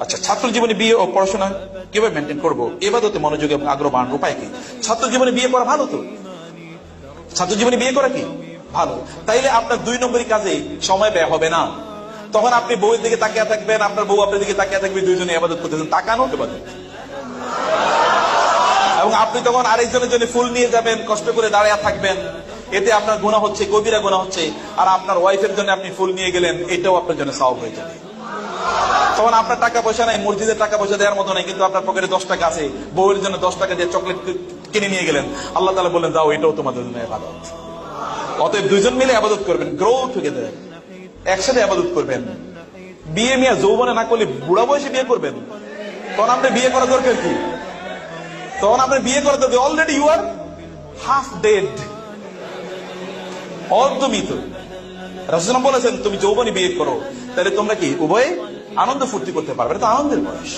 আচ্ছা, ছাত্র জীবনে বিয়ে ও পড়াশোনা কিভাবে মেনটেন করবো, এবাদতে মনোযোগ এবং আগ্রহ বাড়ানোর উপায় কি? ছাত্র জীবনে বিয়ে করা ভালো তো, ছাত্র জীবনে বিয়ে করা কি ভালো। তাইলে আপনার 2 নম্বরই কাজে সময় ব্যয় হবে না। তখন আপনি বউয়ের দিকে তাকিয়ে থাকবেন, আপনার বউ আপনার দিকে তাকিয়ে থাকবে, দুইজনে ইবাদত করতেছেন, তাকানো ইবাদত। এবং আপনি তখন আরেকজনের জন্য ফুল নিয়ে যাবেন, কষ্ট করে দাঁড়িয়ে থাকবেন, এতে আপনার গুনাহ হচ্ছে, কবিরা গুনাহ হচ্ছে। আর আপনার ওয়াইফের জন্য আপনি ফুল নিয়ে গেলেন, এটাও আপনার জন্য সওয়াব হয়ে যাবে। তখন আপনার টাকা পয়সা নাই, মসজিদের টাকা পয়সা দেওয়ার মতো নাই, কিন্তু আপনার পকেটে 10 টাকা আছে, বউয়ের জন্য 10 টাকা দিয়ে চকলেট কিনে নিয়ে গেলেন, আল্লাহ তাআলা বললেন দাও, এটাও তোমাদের জন্য ইবাদত। অতএব দুইজন মিলে ইবাদত করবেন, গ্রো টুগেদার, একসাথে ইবাদত করবেন। বিয়ে মিয়া যৌবনে না করলে বুড়া বয়সে বিয়ে করবেন, তখন আপনি বিয়ে করা দরকার কি? তখন আপনি বিয়ে করে দেবে, already you are half dead, অর্ধমৃত। রাসূল বলেছেন তুমি যৌবনে বিয়ে করো, তাহলে তোমরা কি উভয়ে আনন্দ ফুর্তি করতে পারবে, এটা তো আনন্দের বয়স।